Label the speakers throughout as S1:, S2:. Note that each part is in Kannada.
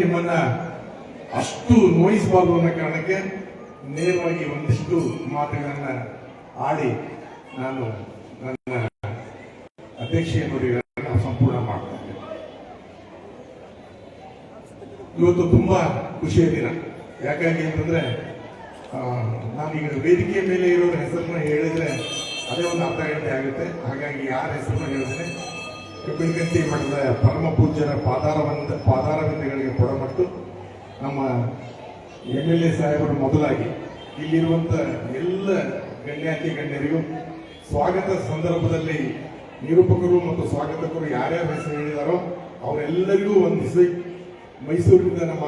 S1: ನಿಮ್ಮನ್ನ ಅಷ್ಟು ನೋಯಿಸಬಾರ್ದು ಅನ್ನೋ ಕಾರಣಕ್ಕೆ ನೇರವಾಗಿ ಒಂದಿಷ್ಟು ಮಾತುಗಳನ್ನ ಆಡಿ ನಾನು ನನ್ನ ಅಧ್ಯಕ್ಷೀಯ ನುಡಿಗಳನ್ನು ಸಂಪೂರ್ಣ ಮಾಡ್ತೇನೆ. ಇವತ್ತು ತುಂಬಾ ಖುಷಿಯ ದಿನ. ಯಾಕಾಗಿ ಅಂತಂದ್ರೆ ನಾನೀಗ ವೇದಿಕೆಯ ಮೇಲೆ ಇರೋರ ಹೆಸರನ್ನ ಹೇಳಿದ್ರೆ ಅದೇ ಒಂದು ಅರ್ಧ ಗಂಟೆ ಆಗುತ್ತೆ. ಹಾಗಾಗಿ ಯಾರ ಹೆಸರನ್ನ ಹೇಳಿದ್ರೆ ಕಬ್ಬಿಣಗಂಟಿ ಮಠದ ಪರಮ ಪೂಜ್ಯರ ಪಾದಾರವಿಂದಗಳಿಗೆ ಕೊಡಮಟ್ಟು ನಮ್ಮ MLA ಸಾಹೇಬರು ಮೊದಲಾಗಿ ಇಲ್ಲಿರುವಂತ ಎಲ್ಲ ಗಣ್ಯಾತಿ ಗಣ್ಯರಿಗೂ ಸ್ವಾಗತ ಸಂದರ್ಭದಲ್ಲಿ ನಿರೂಪಕರು ಮತ್ತು ಸ್ವಾಗತಕರು ಯಾರ್ಯಾರ ಹೆಸರು ಹೇಳಿದಾರೋ ಅವರೆಲ್ಲರಿಗೂ ವಂದಿಸಿ ಮೈಸೂರಿನಿಂದ ನಮ್ಮ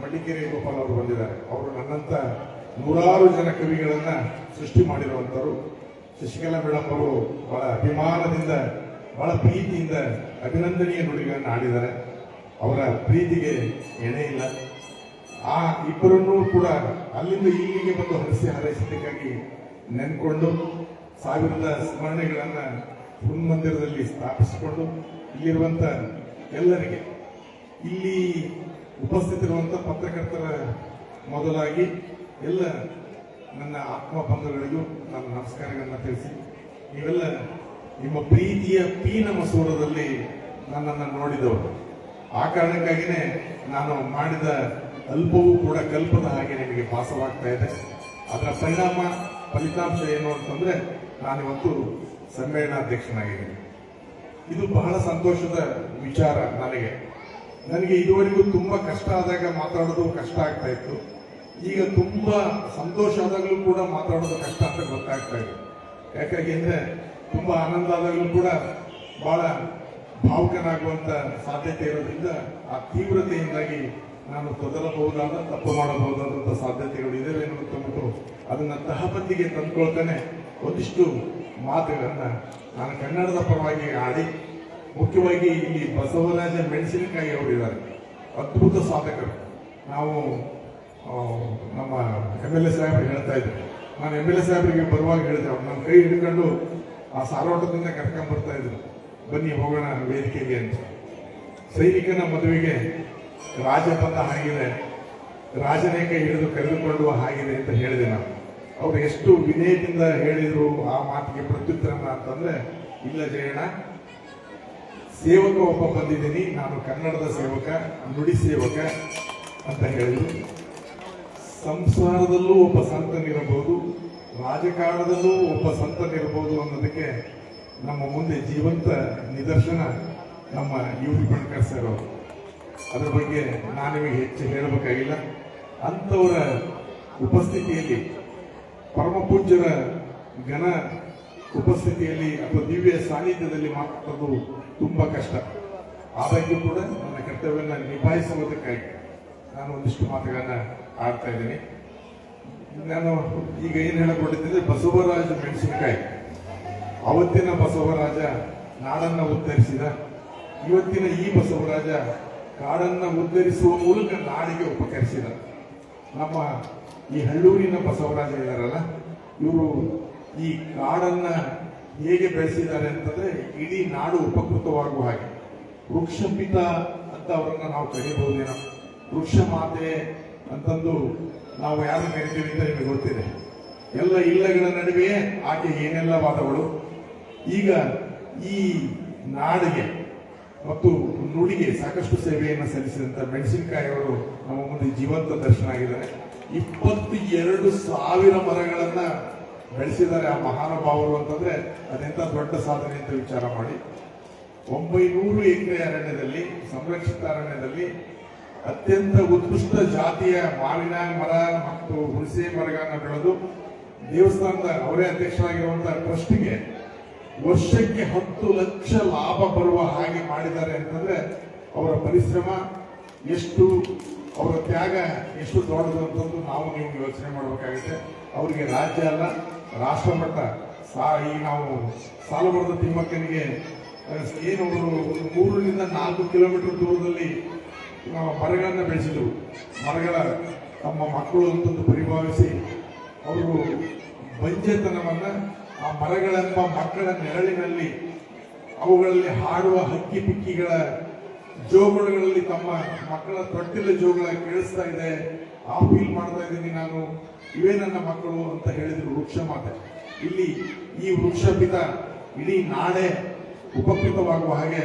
S1: ಮಡಿಕೇರಿ ಗೋಪಾಲ್ ಅವರು ಬಂದಿದ್ದಾರೆ. ಅವರು ನನ್ನಂತ ನೂರಾರು ಜನ ಕವಿಗಳನ್ನ ಸೃಷ್ಟಿ ಮಾಡಿರುವಂತರು. ಶಶಿಕಲಾ ಮೇಡಮ್ ಅವರು ಬಹಳ ಅಭಿಮಾನದಿಂದ ಬಹಳ ಪ್ರೀತಿಯಿಂದ ಅಭಿನಂದನೀಯ ನುಡಿಗಳನ್ನು ಆಡಿದ್ದಾರೆ. ಅವರ ಪ್ರೀತಿಗೆ ಎಣೆ ಇಲ್ಲ. ಆ ಇಬ್ಬರನ್ನೂ ಕೂಡ ಅಲ್ಲಿಂದ ಇಲ್ಲಿಗೆ ಬಂದು ಹರಿಸಿ ಹಾರೈಸಿದ್ದಕ್ಕಾಗಿ ನೆನ್ಕೊಂಡು ಸಾವಿರದ ಸ್ಮರಣೆಗಳನ್ನ ಹುನ್ಮಂದಿರದಲ್ಲಿ ಸ್ಥಾಪಿಸಿಕೊಂಡು ಇಲ್ಲಿರುವಂತ ಎಲ್ಲರಿಗೆ, ಇಲ್ಲಿ ಉಪಸ್ಥಿತಿರುವಂತ ಪತ್ರಕರ್ತರ ಮೊದಲಾಗಿ ಎಲ್ಲ ನನ್ನ ಆತ್ಮ ಬಂಧುಗಳಿಗೂ ನನ್ನ ನಮಸ್ಕಾರಗಳನ್ನ ತಿಳಿಸಿ, ನೀವೆಲ್ಲ ನಿಮ್ಮ ಪ್ರೀತಿಯ ಪೀನ ಮಸೂರದಲ್ಲಿ ನನ್ನನ್ನು ನೋಡಿದವರು. ಆ ಕಾರಣಕ್ಕಾಗಿಯೇ ನಾನು ಮಾಡಿದ ಅಲ್ಪವೂ ಕೂಡ ಕಲ್ಪದ ಹಾಗೆ ನಿಮಗೆ ಭಾಸವಾಗ್ತಾ ಇದೆ. ಅದರ ಫಲಿತಾಂಶ ಏನು ಅಂತಂದ್ರೆ ನಾನಿವತ್ತು ಸಮ್ಮೇಳನಾಧ್ಯಕ್ಷನಾಗಿದ್ದೀನಿ. ಇದು ಬಹಳ ಸಂತೋಷದ ವಿಚಾರ. ನನಗೆ ಇದುವರೆಗೂ ತುಂಬಾ ಕಷ್ಟ ಆದಾಗ ಮಾತಾಡೋದು ಕಷ್ಟ ಆಗ್ತಾ ಇತ್ತು. ಈಗ ತುಂಬಾ ಸಂತೋಷ ಆದಾಗಲೂ ಕೂಡ ಮಾತಾಡೋದು ಕಷ್ಟ ಅಂತ ಗೊತ್ತಾಗ್ತಾ ಇದೆ. ಯಾಕಾಗಿ ಅಂದ್ರೆ ತುಂಬಾ ಆನಂದ ಆದಾಗಲೂ ಕೂಡ ಬಹಳ ಭಾವುಕನಾಗುವಂತ ಸಾಧ್ಯತೆ ಇರೋದ್ರಿಂದ ಆ ತೀವ್ರತೆಯಿಂದಾಗಿ ನಾನು ತೊದಲಬಹುದಾದ ತಪ್ಪು ಮಾಡಬಹುದಾದಂತಹ ಸಾಧ್ಯತೆಗಳು ಇದಾವೆ ಅನ್ನೋದು ಅದನ್ನ ತಹಬಂದಿಗೆ ತಂದ್ಕೊಳ್ತಾನೆ ಒಂದಿಷ್ಟು ಮಾತುಗಳನ್ನ ನಾನು ಕನ್ನಡದ ಪರವಾಗಿ ಆಡಿ, ಮುಖ್ಯವಾಗಿ ಇಲ್ಲಿ ಬಸವರಾಜ ಮೆಣಸಿನಕಾಯಿ ಅವರಿದ್ದಾರೆ, ಅದ್ಭುತ ಸಾಧಕರು. ನಾವು ನಮ್ಮ MLA ಸಾಹೇಬರು ಹೇಳ್ತಾ ಇದ್ರು, ನಾನು MLA ಸಾಹೇಬರಿಗೆ ಬರುವಾಗ ಹೇಳಿದೆ, ಅವ್ರು ನನ್ನ ಕೈ ಹಿಡ್ಕೊಂಡು ಆ ಸಾರೋಟದಿಂದ ಕರ್ಕೊಂಡ್ ಬರ್ತಾ ಇದ್ರು, ಬನ್ನಿ ಹೋಗೋಣ ವೇದಿಕೆಗೆ ಅಂತ. ಸೈನಿಕನ ಮದುವೆಗೆ ರಾಜ ಬಂದ ಹಾಗಿದೆ, ರಾಜನೇ ಕೈ ಹಿಡಿದು ಕರೆದುಕೊಳ್ಳುವ ಹಾಗಿದೆ ಅಂತ ಹೇಳಿದೆ ನಾನು. ಅವ್ರು ಎಷ್ಟು ವಿನಯದಿಂದ ಹೇಳಿದ್ರು ಆ ಮಾತಿಗೆ ಪ್ರತ್ಯುತ್ತರನ ಅಂತಂದ್ರೆ, ಇಲ್ಲ ಜಯಣ್ಣ, ಸೇವಕ ಒಬ್ಬ ಬಂದಿದ್ದೀನಿ, ನಾನು ಕನ್ನಡದ ಸೇವಕ, ನುಡಿ ಸೇವಕ ಅಂತ ಹೇಳಿದ್ರು. ಸಂಸಾರದಲ್ಲೂ ಒಬ್ಬ ಸಂತನಿರಬಹುದು, ರಾಜಕಾರಣದಲ್ಲೂ ಒಬ್ಬ ಸಂತನಿರಬಹುದು ಅನ್ನೋದಕ್ಕೆ ನಮ್ಮ ಮುಂದೆ ಜೀವಂತ ನಿದರ್ಶನ ನಮ್ಮ UV ಬಣಕರ್ ಸರ್ ಅವರು. ಅದರ ಬಗ್ಗೆ ನಾನು ನಿಮಗೆ ಹೆಚ್ಚು ಹೇಳಬೇಕಾಗಿಲ್ಲ. ಅಂಥವರ ಉಪಸ್ಥಿತಿಯಲ್ಲಿ, ಪರಮ ಪೂಜ್ಯರ ಘನ ಉಪಸ್ಥಿತಿಯಲ್ಲಿ ಅಥವಾ ದಿವ್ಯ ಸಾನ್ನಿಧ್ಯದಲ್ಲಿ ಮಾತಾಡೋದು ತುಂಬಾ ಕಷ್ಟ. ಆದಾಗ್ಯೂ ಕೂಡ ನನ್ನ ಕರ್ತವ್ಯವನ್ನು ನಿಭಾಯಿಸುವುದಕ್ಕಾಗಿ ನಾನು ಒಂದಿಷ್ಟು ಮಾತುಗಳನ್ನ ಆಡ್ತಾ ಇದ್ದೀನಿ. ನಾನು ಈಗ ಏನು ಹೇಳಕೊಂಡಿದ್ದೆ, ಬಸವರಾಜ ಮೆಣಸಿನಕಾಯಿ. ಅವತ್ತಿನ ಬಸವರಾಜ ನಾಡನ್ನ ಉದ್ಧರಿಸಿದ, ಇವತ್ತಿನ ಈ ಬಸವರಾಜ ಕಾಡನ್ನ ಉದ್ಧರಿಸುವ ಮೂಲಕ ನಾಡಿಗೆ ಉಪಕರಿಸಿದ. ನಮ್ಮ ಈ ಹಳ್ಳೂರಿನ ಬಸವರಾಜ ಇದ್ದಾರಲ್ಲ, ಇವರು ಈ ಕಾಡನ್ನ ಹೇಗೆ ಬೆಳೆಸಿದ್ದಾರೆ ಅಂತಂದ್ರೆ ಇಡೀ ನಾಡು ಉಪಕೃತವಾಗುವ ಹಾಗೆ. ವೃಕ್ಷಪಿತ ಅಂತ ಅವರನ್ನ ನಾವು ಕರೀಬಹುದೇನೋ, ವೃಕ್ಷ ಮಾತೆ ಅಂತಂದು ನಾವು ಯಾರು ಕರಿತೀವಿ ಅಂತ ನಿಮಗೆ ಗೊತ್ತಿದೆ. ಎಲ್ಲ ಇಲ್ಲಗಳ ನಡುವೆಯೇ ಆಕೆ ಏನೆಲ್ಲ ವಾದಗಳು. ಈಗ ಈ ನಾಡಿಗೆ ಮತ್ತು ನುಡಿಗೆ ಸಾಕಷ್ಟು ಸೇವೆಯನ್ನು ಸಲ್ಲಿಸಿದಂತ ಮೆಣಸಿನಕಾಯಿ ಅವರು ನಮ್ಮ ಮುಂದೆ ಜೀವಂತ ದರ್ಶನ ಆಗಿದ್ದಾರೆ. 22,000 ಮರಗಳನ್ನ ಬೆಳೆಸಿದ್ದಾರೆ ಆ ಮಹಾನುಭಾವರು ಅಂತಂದ್ರೆ ಅದೆಂತ ದೊಡ್ಡ ಸಾಧನೆ ಅಂತ ವಿಚಾರ ಮಾಡಿ. 900 ಎಕರೆ ಅರಣ್ಯದಲ್ಲಿ, ಸಂರಕ್ಷಿತ ಅರಣ್ಯದಲ್ಲಿ ಅತ್ಯಂತ ಉತ್ಕೃಷ್ಟ ಜಾತಿಯ ಮಾವಿನ ಮರ ಮತ್ತು ಹುಣಸೆ ಮರಗಳನ್ನ ಬೆಳೆದು ದೇವಸ್ಥಾನದ ಅವರೇ ಅಧ್ಯಕ್ಷರಾಗಿರುವಂತಹ ಟ್ರಸ್ಟ್ಗೆ ವರ್ಷಕ್ಕೆ 10 ಲಕ್ಷ ಲಾಭ ಬರುವ ಹಾಗೆ ಮಾಡಿದ್ದಾರೆ ಅಂತಂದ್ರೆ ಅವರ ಪರಿಶ್ರಮ ಎಷ್ಟು, ಅವರ ತ್ಯಾಗ ಎಷ್ಟು ದೊಡ್ಡದು ಅಂತಂದು ನಾವು ನೀವು ಯೋಚನೆ ಮಾಡಬೇಕಾಗುತ್ತೆ. ಅವರಿಗೆ ರಾಜ್ಯ ಅಲ್ಲ, ರಾಷ್ಟ್ರ ಮಟ್ಟ ಈ ನಾವು ಸಾಲುಮರದ ತಿಮ್ಮಕ್ಕನಿಗೆ ಏನು ಒಂದು 3ರಿಂದ 4 ಕಿಲೋಮೀಟರ್ ದೂರದಲ್ಲಿ ಮರಗಳನ್ನ ಬೆಳೆಸಿದ್ರು. ಮರಗಳ ತಮ್ಮ ಮಕ್ಕಳು ಅಂತಂದು ಪರಿಭಾವಿಸಿ ಅವರು ಬಂಜೆತನವನ್ನ ಆ ಮರಗಳೆಂಬ ಮಕ್ಕಳ ನೆರಳಿನಲ್ಲಿ ಅವುಗಳಲ್ಲಿ ಹಾಡುವ ಹಕ್ಕಿ ಪಿಕ್ಕಿಗಳ ಜೋಗುಳಗಳಲ್ಲಿ ತಮ್ಮ ಮಕ್ಕಳ ತೊಟ್ಟಿಲ ಜೋಗುಳ ಕೇಳಿಸ್ತಾ ಇದೆ, ಆ ಫೀಲ್ ಮಾಡ್ತಾ ಇದ್ದೀನಿ ನಾನು, ಇವೇ ನನ್ನ ಮಕ್ಕಳು ಅಂತ ಹೇಳಿದ್ರು ವೃಕ್ಷ ಮಾತೆ. ಇಲ್ಲಿ ಈ ವೃಕ್ಷ ಪಿತ ಇಡೀ ನಾಡೆ ಉಪಕೃತವಾಗುವ ಹಾಗೆ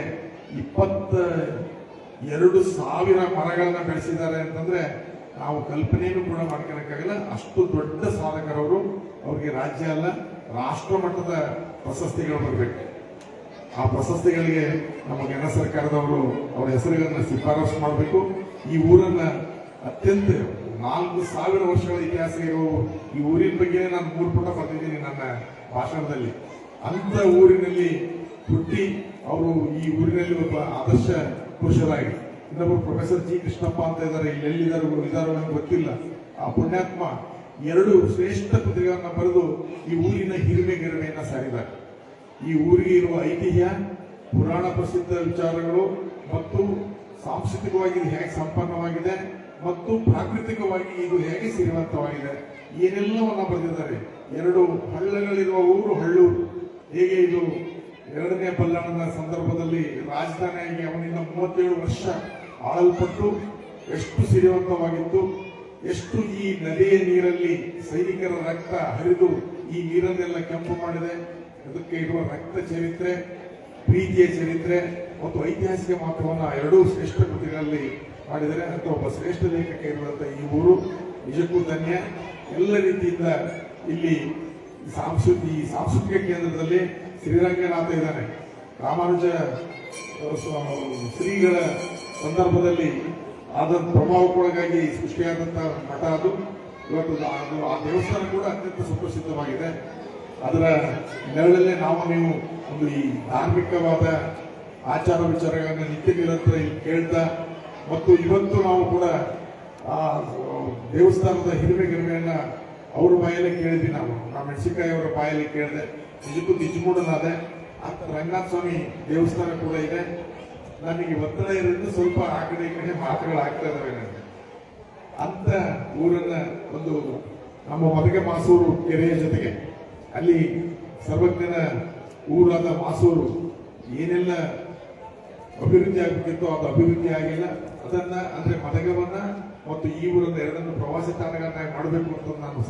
S1: 22,000 ಮರಗಳನ್ನ ಬೆಳೆಸಿದ್ದಾರೆ ಅಂತಂದ್ರೆ ನಾವು ಕಲ್ಪನೆಯನ್ನು ಕೂಡ ಮಾಡ್ಕೊಳಕ್ಕಾಗಲ್ಲ. ಅಷ್ಟು ದೊಡ್ಡ ಸಾಧಕರವರು. ಅವ್ರಿಗೆ ರಾಜ್ಯ ಅಲ್ಲ, ರಾಷ್ಟ್ರ ಮಟ್ಟದ ಪ್ರಶಸ್ತಿಗಳು ಬರಬೇಕು. ಆ ಪ್ರಶಸ್ತಿಗಳಿಗೆ ನಮ್ಮ ಕೇಂದ್ರ ಸರ್ಕಾರದವರು ಅವರ ಹೆಸರುಗಳನ್ನ ಶಿಫಾರಸು ಮಾಡಬೇಕು. ಈ ಊರನ್ನ ಅತ್ಯಂತ 4,000 ವರ್ಷಗಳ ಇತಿಹಾಸ ಇರೋ ಈ ಊರಿನ ಬಗ್ಗೆ ನಾನು 3 ಪುಟ ಬರೆದಿದ್ದೀನಿ ನನ್ನ ಭಾಷಣದಲ್ಲಿ. ಅಂತ ಊರಿನಲ್ಲಿ ಹುಟ್ಟಿ ಅವರು ಈ ಊರಿನಲ್ಲಿ ಒಬ್ಬ ಆದರ್ಶ ಪುರುಷರಾಗಿ, ಇನ್ನೊಬ್ಬರು ಪ್ರೊಫೆಸರ್ ಜಿ ಕೃಷ್ಣಪ್ಪ ಅಂತ ಇದ್ದಾರೆ, ಇಲ್ಲಿ ಎಲ್ಲಿದ್ದಾರೋ ನನಗೆ ಗೊತ್ತಿಲ್ಲ. ಆ ಪುಣ್ಯಾತ್ಮ 2 ಶ್ರೇಷ್ಠ ಕೃತಿಗಳನ್ನ ಬರೆದು ಈ ಊರಿನ ಹಿರಿಮೆಗಿರಿಮೆಯನ್ನ ಸಾರಿದ್ದಾರೆ. ಈ ಊರಿಗೆ ಇರುವ ಐತಿಹ್ಯ, ಪುರಾಣ ಪ್ರಸಿದ್ಧ ವಿಚಾರಗಳು ಮತ್ತು ಸಾಂಸ್ಕೃತಿಕವಾಗಿ ಇದು ಹೇಗೆ ಸಂಪನ್ನವಾಗಿದೆ ಮತ್ತು ಪ್ರಾಕೃತಿಕವಾಗಿ ಇದು ಹೇಗೆ ಶ್ರೀಮಂತವಾಗಿದೆ, ಏನೆಲ್ಲವನ್ನ ಬರೆದಿದ್ದಾರೆ. 2 ಹಳ್ಳಗಳಿರುವ ಊರು ಹಳ್ಳೂರು. ಹೇಗೆ ಇದು 2ನೇ ಬಲ್ಲಾಳನ ಸಂದರ್ಭದಲ್ಲಿ ರಾಜಧಾನಿಯಾಗಿ ಅವನಿಂದ 37 ವರ್ಷ ಆಳಲ್ಪಟ್ಟು ಎಷ್ಟು ಸಿರಿವಂತವಾಗಿತ್ತು, ಎಷ್ಟು ಈ ನದಿಯ ನೀರಲ್ಲಿ ಸೈನಿಕರ ರಕ್ತ ಹರಿದು ಈ ನೀರನ್ನೆಲ್ಲ ಕೆಂಪು ಮಾಡಿದೆ. ಅದಕ್ಕೆ ಇರುವ ರಕ್ತ ಚರಿತ್ರೆ, ಪ್ರೀತಿಯ ಚರಿತ್ರೆ ಮತ್ತು ಐತಿಹಾಸಿಕ ಮಹತ್ವವನ್ನು 2 ಶ್ರೇಷ್ಠ ಕೃತಿಗಳಲ್ಲಿ ಮಾಡಿದರೆ ಅಂತ ಒಬ್ಬ ಶ್ರೇಷ್ಠ ಲೇಖಕ ಇರುವಂತಹ ಈ ಊರು ನಿಜಕ್ಕೂ ಧನ್ಯ. ಎಲ್ಲ ರೀತಿಯಿಂದ ಇಲ್ಲಿ ಸಾಂಸ್ಕೃತಿಕ ಕೇಂದ್ರದಲ್ಲಿ ಶ್ರೀರಂಗನಾಥ ಇದ್ದಾನೆ. ರಾಮಾನುಜ ಶ್ರೀಗಳ ಸಂದರ್ಭದಲ್ಲಿ ಆದ ಪ್ರಭಾವಕ್ಕೊಳಗಾಗಿ ಸೃಷ್ಟಿಯಾದಂಥ ಮಠ ಅದು. ಇವತ್ತು ಆ ದೇವಸ್ಥಾನ ಕೂಡ ಅತ್ಯಂತ ಸುಪ್ರಸಿದ್ಧವಾಗಿದೆ. ಅದರ ನೆರಳಲ್ಲೇ ನೀವು ಒಂದು ಈ ಧಾರ್ಮಿಕವಾದ ಆಚಾರ ವಿಚಾರಗಳನ್ನ ನಿತ್ಯ ನಿರಂತರ ಕೇಳ್ತಾ ಮತ್ತು ಇವತ್ತು ನಾವು ಕೂಡ ಆ ದೇವಸ್ಥಾನದ ಹಿರಿಮೆಗಿರಿಮೆಯನ್ನ ಅವ್ರ ಬಾಯಲ್ಲೇ ಕೇಳಿದ್ವಿ. ನಾವು ಮೆಣಸಿನಕಾಯಿ ಅವರ ಬಾಯಲ್ಲಿ ಕೇಳಿದೆ. ನಿಜಕ್ಕೂ ನಿಜಮೂಡನಾದೆ. ಅಂತ ರಂಗನಾಥ ಸ್ವಾಮಿ ದೇವಸ್ಥಾನ ಕೂಡ ಇದೆ. ನನಗೆ ಒತ್ತಡ ಇರೋದ್ರಿಂದ ಸ್ವಲ್ಪ ಆ ಕಡೆ ಈ ಕಡೆ ಮಾತುಗಳು ಆಗ್ತಾ ಇದಾವೆ ನನಗೆ. ಅಂತ ಊರನ್ನ ಒಂದು ನಮ್ಮ ಮದಗೆ ಮಾಸೂರು ಕೆರೆಯ ಜೊತೆಗೆ ಅಲ್ಲಿ ಸರ್ವಜ್ಞನ ಊರಾದ ಮಾಸೂರು ಏನೆಲ್ಲ ಅಭಿವೃದ್ಧಿ ಆಗಬೇಕಿತ್ತು ಅದು ಅಭಿವೃದ್ಧಿ ಆಗಿಲ್ಲ. ಅದನ್ನ ಅಂದ್ರೆ ಮದಗವನ್ನ ಮತ್ತು ಈ ಊರನ್ನ 2 ಪ್ರವಾಸಿ ತಾಣಗಳನ್ನ ಮಾಡಬೇಕು ಅಂತ ನಾನು